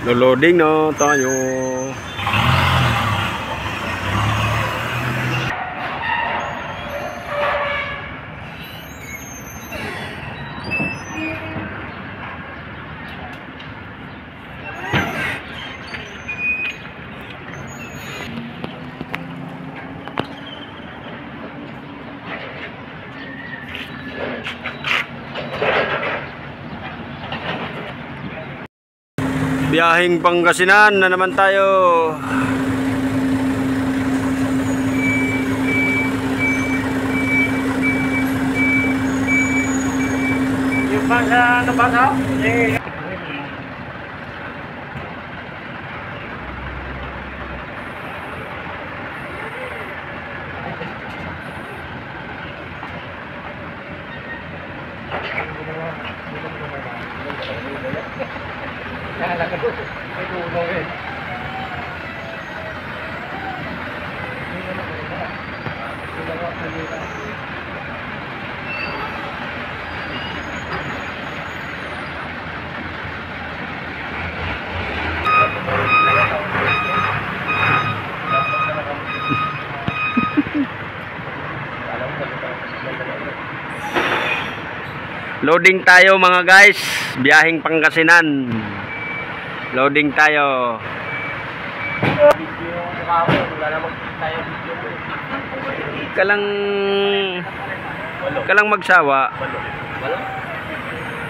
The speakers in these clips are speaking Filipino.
Loading na tayo. Biyaheng Pangasinan na naman tayo. Yung bangsa, ano bangsa? Loading tayo mga guys, biyaheng Pangasinan. Loading tayo. Kalang magsawa.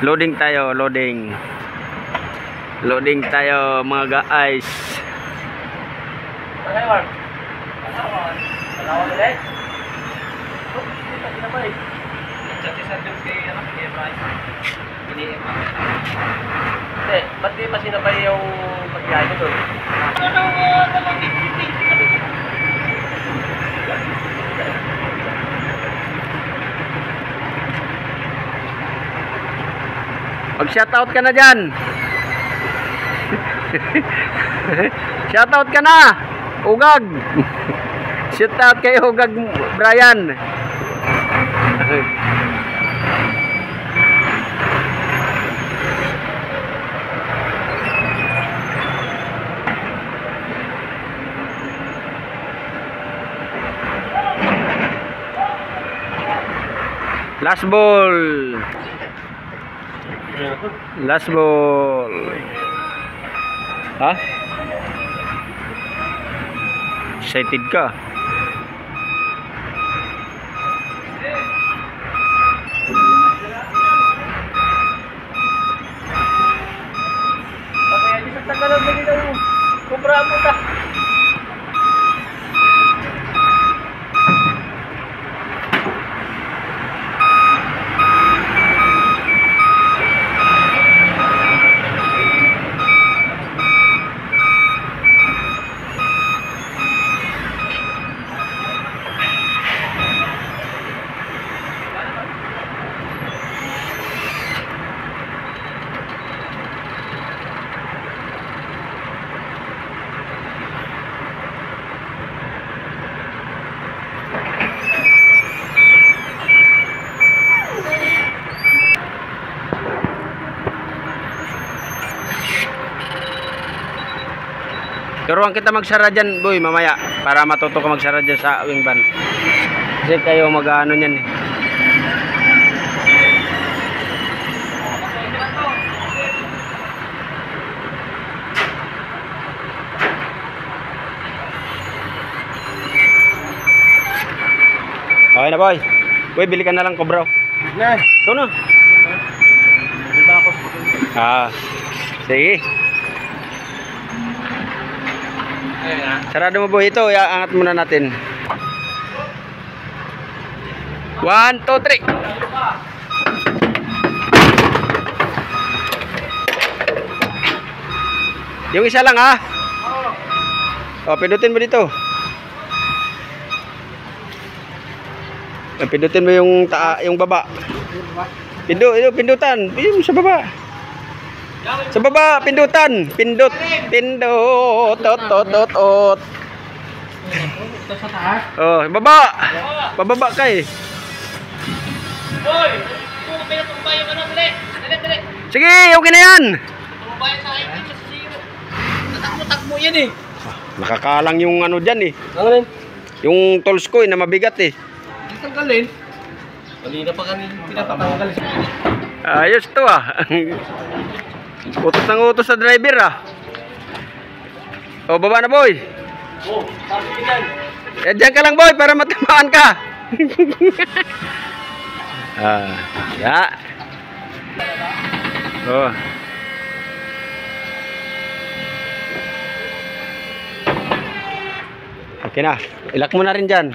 Loading tayo, loading. Loading tayo mga guys. Ba't di pa sinabay yung pagbiyahe nyo doon? Mag-shoutout ka na dyan. Shoutout ka na. Ugag. Shoutout kay Ugag Brian. Last ball. Last ball. Ha? Excited ka? Kaya di sa tagalan na dito. Kubra mo ta. Turuan kita magsara dyan, boy, mamaya. Para matuto ka magsara dyan sa wing van. Kasi kayo mag-ano nyan eh. Okay na, boy. Boy, bili ka na lang Cobra. Ito na. Sige. Sarado mo boy ito, iaangat muna natin. 1, 2, 3. Yung isa lang ha. Oh, pindutin mo dito. Pindutin mo yung yung baba. Pindutan. Yung sa baba. Sa baba, pindutan. Pindot. Tot. Oh, baba. Pababa ka eh. Hoy! Kung pinatumbay yung ano, dali. Sige, okay na yan. Tumbay sa akin sa zero. tatakbo yan eh. Nakakalang yung ano dyan eh. Ano rin? Yung tools ko na mabigat eh. Hindi tanggalin. Kanina pa kanina pinapatanggal. Ayos to ah. Utos ng utos sa driver ah. O, baba na boy. Oh, sabi ko dyan. Eh, dyan ka lang boy para matamaan ka. Ya. Oh. Okay na. Ilak mo na rin dyan.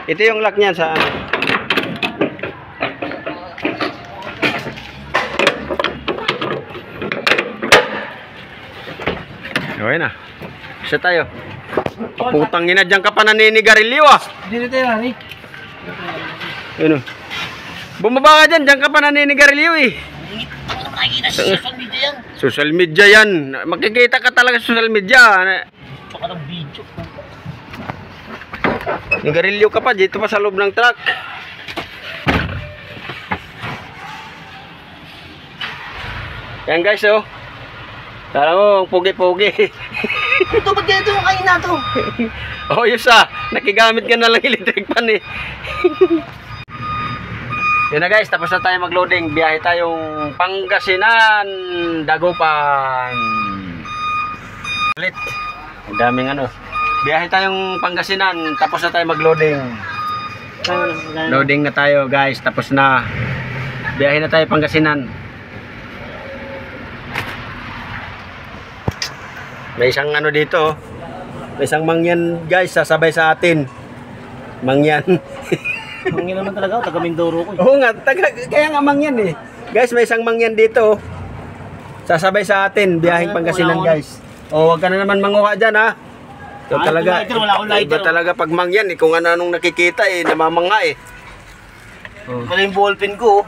Ito yung lock niyan sa ano. Okay na. Isa tayo. Putang ina, dyan ka pa naninigarilyo ah. Dito tayo nani. Ano? Bumaba ka dyan ka pa naninigarilyo eh. Nakikita sa social media yan. Social media yan. Makikita ka talaga sa social media. Saka ng video. Nigarilyo ka pa dito pa sa loob ng truck. Yan guys oh. Tara mo, pugi-pugi. Ito ba't ganito yung kain na to? Oh, yus ah. Nakigamit ka na lang electric pan eh. Yun na guys, tapos na tayo mag-loading. Biyahe tayong Pangasinan, Dagupan. Ulit. Ang daming ano. Biyahe tayong Pangasinan, tapos na tayo mag-loading. Loading na tayo guys, tapos na. Biyahe na tayo Pangasinan. May isang ano dito. May isang mangyan guys, sasabay sa atin. Mangyan. Mangyan naman talaga ako, taga Mindoro ko. Oo nga, kaya nga mangyan eh. Guys, may isang mangyan dito. Sasabay sa atin, biyaheng Pangasinan guys. O, wag ka na naman manguha dyan ha. So, talaga, iba talaga pag mangyan eh. Kung ano-anong nakikita eh, namamanga eh. Wala yung ballpen ko.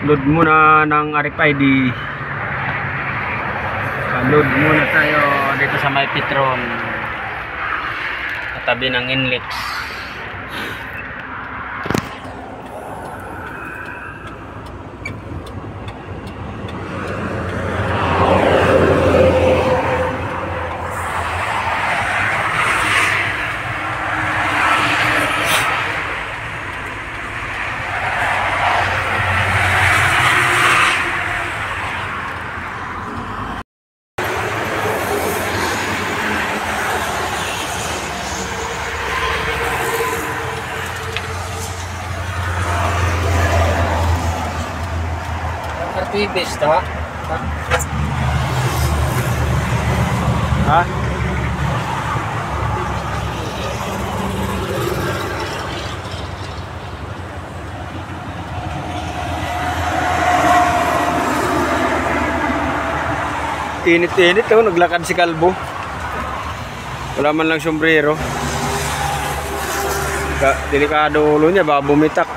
Load muna ng RFID. Load muna tayo dito sa may Petron, katabi ng Inlex. Pibis, ha? Ha? Init-init oh, naglakad si Kalbo. Wala man lang sombrero. Delikado ulo niya, baka bumitak.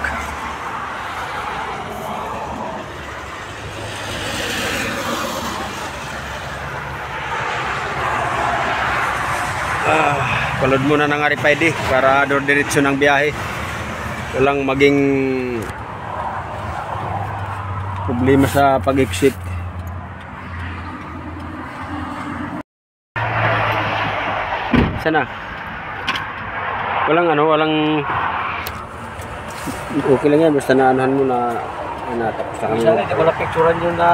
Palod muna ng RFID para diretso ng biyahe. Walang maging problema sa pag-exit. Sana? Walang okay lang yan, basta naanuhan mo na natapos na kami. Sana, hindi ko na picturean yun na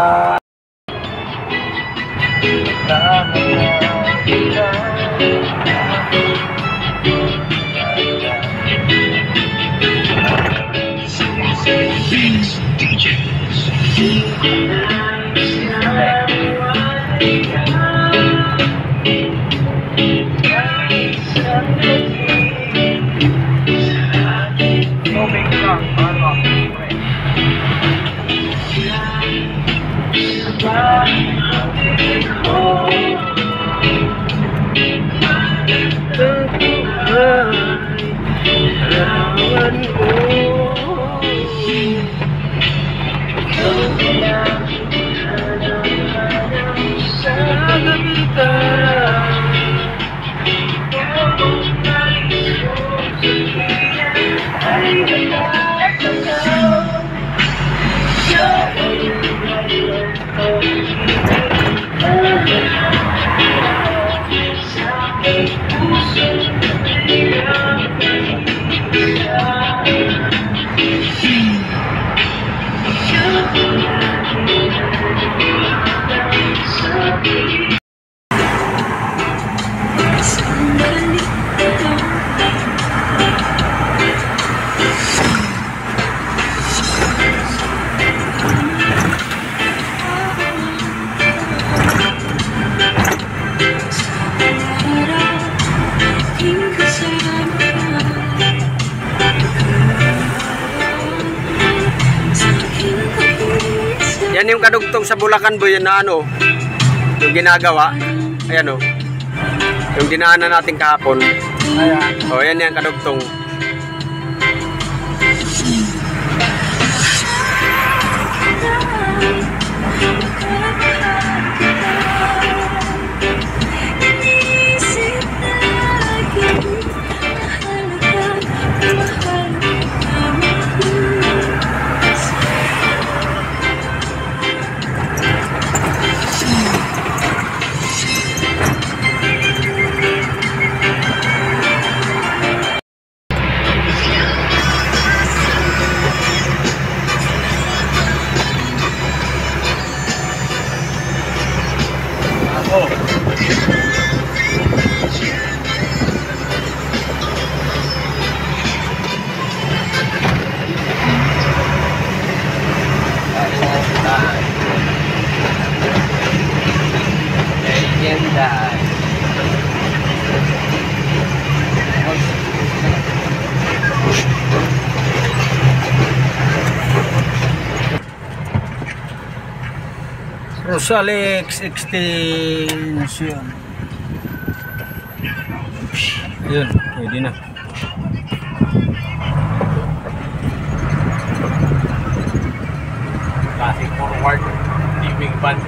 yan yung kadugtong sa Bulacan Boy, yan na ano, yung ginagawa, ayan o, yung dinaanan natin kahapon. O, yan yan kadugtong. Rosalex extension. Yun, pwede na. classic forward living van.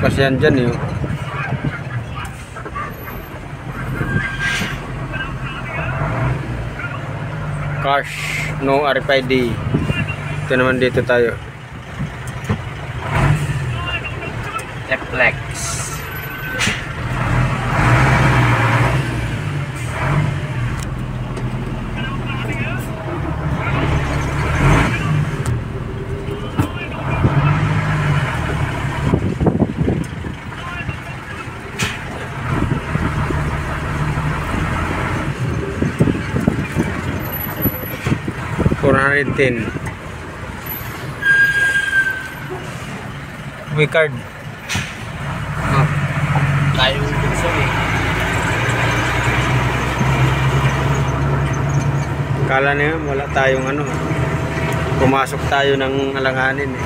Kasi yan dyan yun. Cash, no RFID. Ito naman dito tayo. Flex. $410. We card. Tayo gusto eh. Kala niya wala tayong ano. Pumasok tayo ng alanganin eh.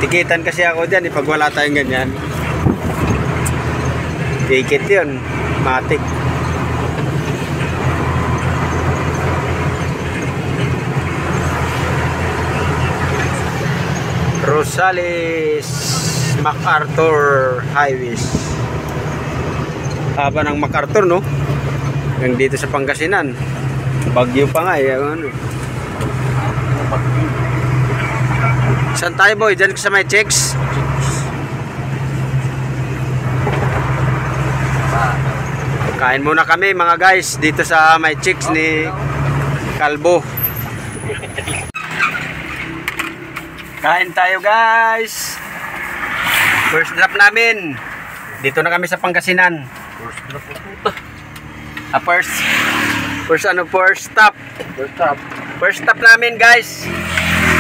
Tikitan kasi ako dyan, pag wala tayong ganyan. Ticket yun, matik. Rosales MacArthur Highways. Haba ng MacArthur, no? Hanggang dito sa Pangasinan. Bagyo pa nga eh. Ano? Saan tayo, boy? Diyan sa may checks? Kain muna kami mga guys dito sa may chicks ni Kalbo. Kain tayo guys. First drop namin. Dito na kami sa Pangasinan. First stop namin guys.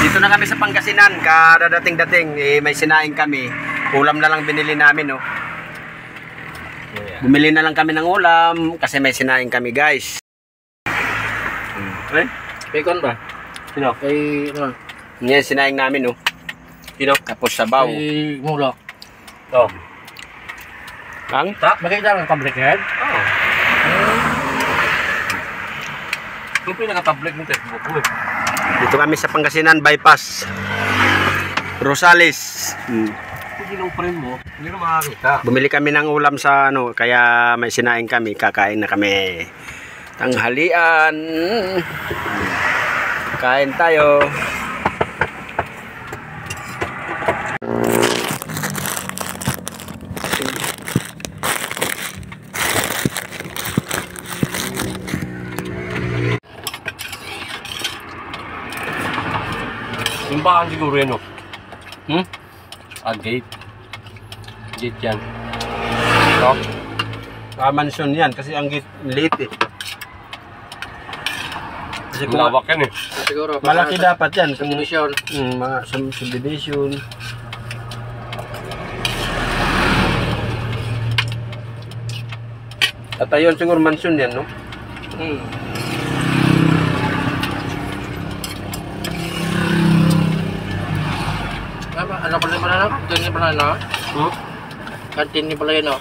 Dito na kami sa Pangasinan. Kadadating-dating may sinaing kami. Ulam na lang binili namin, no. Bumili na lang kami ng ulam kasi may sinaing kami guys. Bacon ba? Sino? Kay ano? Yan sinaing namin, no. Sino? Tapos sabaw. Kay Mulo. Oh. Ang? Makikita ng public head? Oo. Yung pinaka-public ng Facebook ko. Dito kami sa Pangasinan bypass. Rosales. Hindi ng friend mo, hindi na makakita. Bumili kami ng ulam sa ano, kaya may sinaing kami, kakain na kami. Tanghalian. Kain tayo. Simbahan siguro yun, no? Gate. Gate yan. Ito. Mansion yan kasi ang gate late eh. Kasi kung Malawak yan eh. Siguro. malaki dapat yan. Kung Subdivision. mga subdivision. At ayun siguro mansion yan, no? Ano pala yung banana? Kantin ni banana? Kantin ni pala yun, no?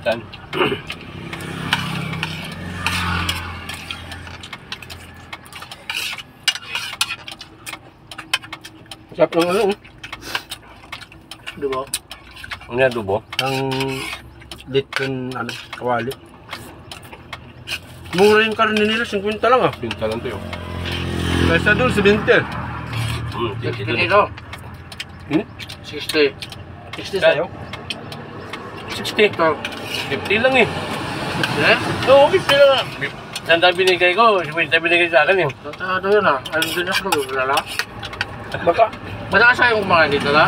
Saan? Sarap ng ano, Diba? Ano yan, adobo? ang liton, ano, kawali. Mura yung karne nila, 50 lang ah. Pinta lang to yun. Kaysa doon, 70. 60 dito. 60. 60 sa'yo. 60. Ito. 50 lang eh. Eh? Oo, 50 lang ah. Saan tayo binigay ko? 50 binigay sa akin eh. Ito yun, ah. Ano din ako nagulala? Baka, Ba't kasi yung kumain dito, la?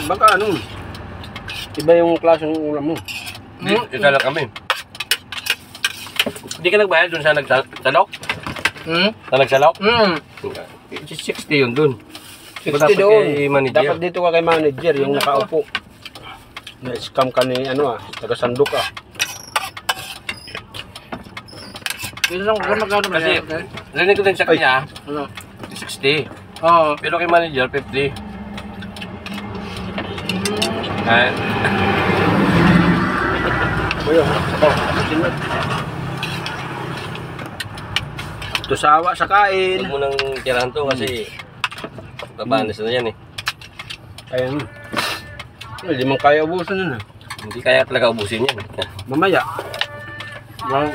baka ano, iba yung klaseng ulam mo. Isa lang kami. Hindi ka nagbayad dun sa nagsalok? Sa nagsalok? 60 yun dun. 60 doon. Kay manager. Dapat dito ka kay manager, yung nakaupo. Na-scam ka ni, ano ah, taga-sandok ah. Dito lang, magkano ba Kasi, yan? rinig ko din sa kanya, Ano? 60. Oo. Pero kay manager, 50. Ay, Ayun, tusawa sa kain. huwag mo nang tirahan to kasi babanas na yan eh. Ayun. Hindi man kaya ubusan nun ah. Hindi kaya talaga ubusin yan. Mamaya. Wow.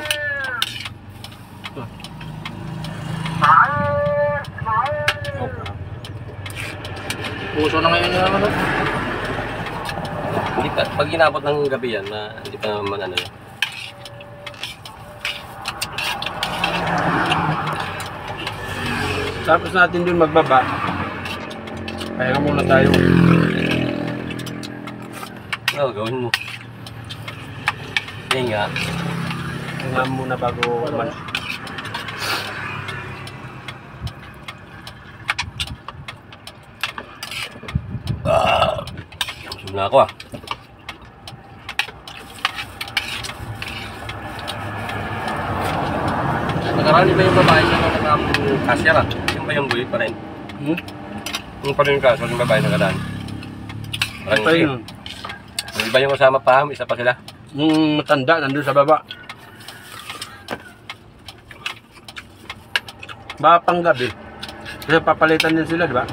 Puso na ngayon yung ano? Hindi pa, pag inabot ng gabi yan, na hindi pa naman ano yan. Tapos natin dun magbaba. Kaya muna tayo. Oo, gawin mo. Yan nga. Tingnan muna bago man. Busog na ako ah. Nakaraan ba yung babae na kasya ah? Yung ba yung buhay pa rin? Yung pa rin yung kaso, yung babae na kalaan. Ano pa yun? Yung iba yung kasama pa, isa pa sila. Yung matanda, nandun sa baba. Baka pang gabi. Kasi papalitan din sila, di ba?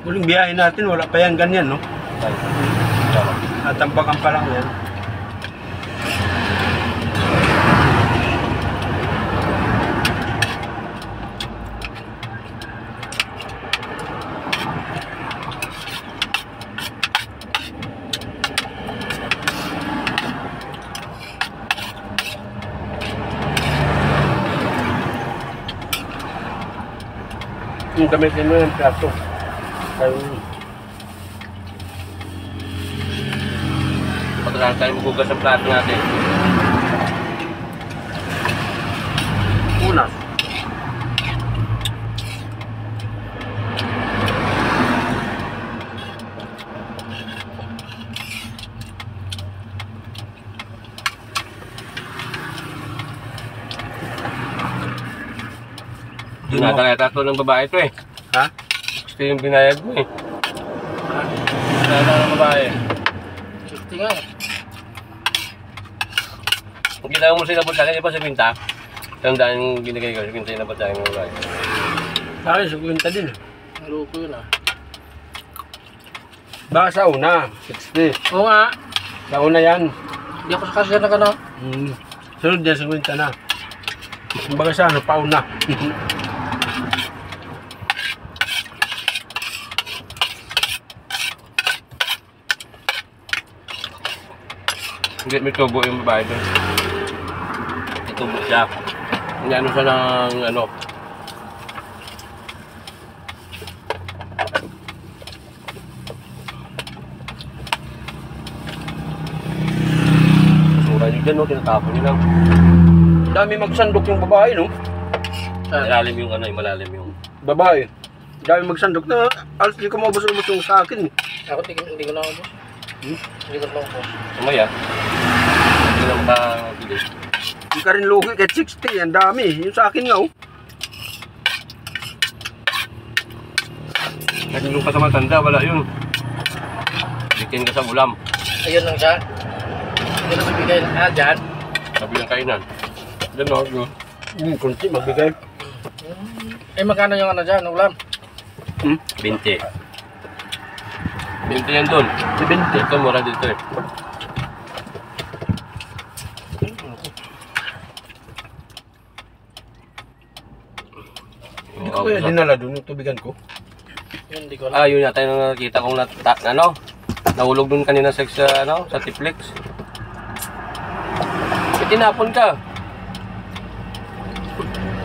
Huling biyahe natin, wala pa yan ganyan, no? At tambakan pa lang yan. Yung gamitin mo yung plato. Ayun. Pagkakaroon tayo magugas ang plato natin. Unas. Dinadala ito ng babae ito eh. Ha? Gusto yung binayad mo eh. Dinadala ng babae. 60 nga eh. Kung ginawa mo sila po sa akin, di ba sa pinta? Tandaan yung binigay ko, sa pinta yung nabat sa akin ng babae. Sa akin, sukwinta din. Loko yun ah. Baka sa una, 60. Oo nga. Sa una yan. Hindi ako sa kasya na ka na. Sunod yan, 50 na. Kumbaga sa ano, pauna. Hindi, may tubo yung babae doon. May tubo siya. Hindi ano siya ng ano. Basura nyo dyan, no? Tinatapon nyo lang. Dami magsandok yung babae, no? Malalim yung ano, malalim yung... Babae. Dami magsandok na. Alas di ko mabus-ubus yung sa akin. Ako hindi ko na ako. Hindi ko na ako. Sumaya. Hindi lang makabili. Hindi ka rin lugi kahit 60. Ang dami. Yung sa akin nga, oh. Kasi yung kasama tanda, wala yun. Bikin ka sa ulam. Ayun lang siya. Hindi na magbigay. Ah, dyan. Sabi ng kainan. Diyan no, Kunti magbigay. Eh, magkano yung ano dyan, ulam? 20. 20 yan doon. 20. Ito, mura dito eh. Hindi ko kaya dinala doon yung tubigan ko. Yun, hindi ko alam. Yun yata yung nakita kong nahulog doon kanina sa Tiplex. Tinapon ka.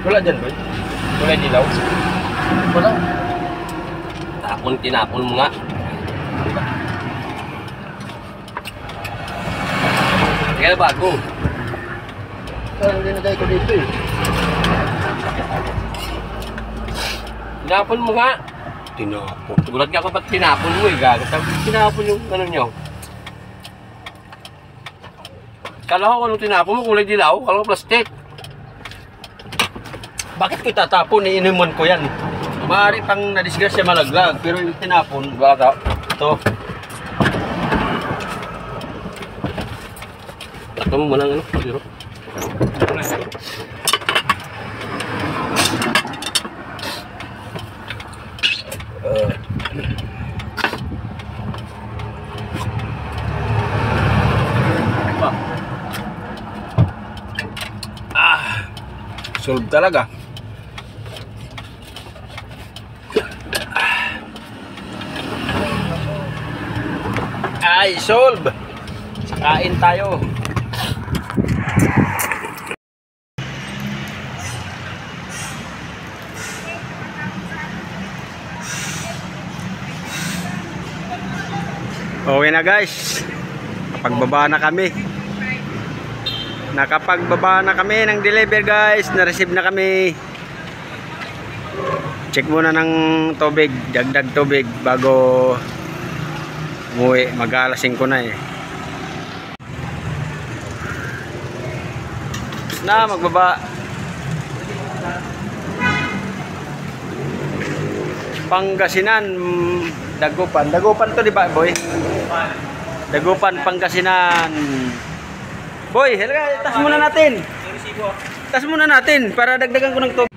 Wala dyan ba? Wala dilaw. Wala. Tinapon mo nga. Kaya bago. Parang dinagay ko dito eh. Tinapon mo nga. Tinapon. Gulat nga ako ba't tinapon mo eh. Gagat. Tinapon yung ano nyo. Kala ko anong tinapon mo, kulay dilaw. Kala ko plastic. Bakit ko itatapon? Iinuman ko yan. Maaari pang nadisgrasya malaglag. Pero yung tinapon, baka ito. Takto mo muna ano. Zero. Solve talaga. Ay, solve. Kain tayo. Uwi na guys. Nakapagbaba na kami. Nakapagbaba na kami ng deliver guys. Na-receive na kami. Check muna ng tubig. Dagdag tubig bago umuwi. Mag-alas 5 na eh. Tapos na magbaba. Pangasinan, Dagupan. Dagupan to di ba, boy? Dagupan, Pangasinan. Boy, halika, tas muna natin. Tas muna natin para dagdagan ko ng tubig.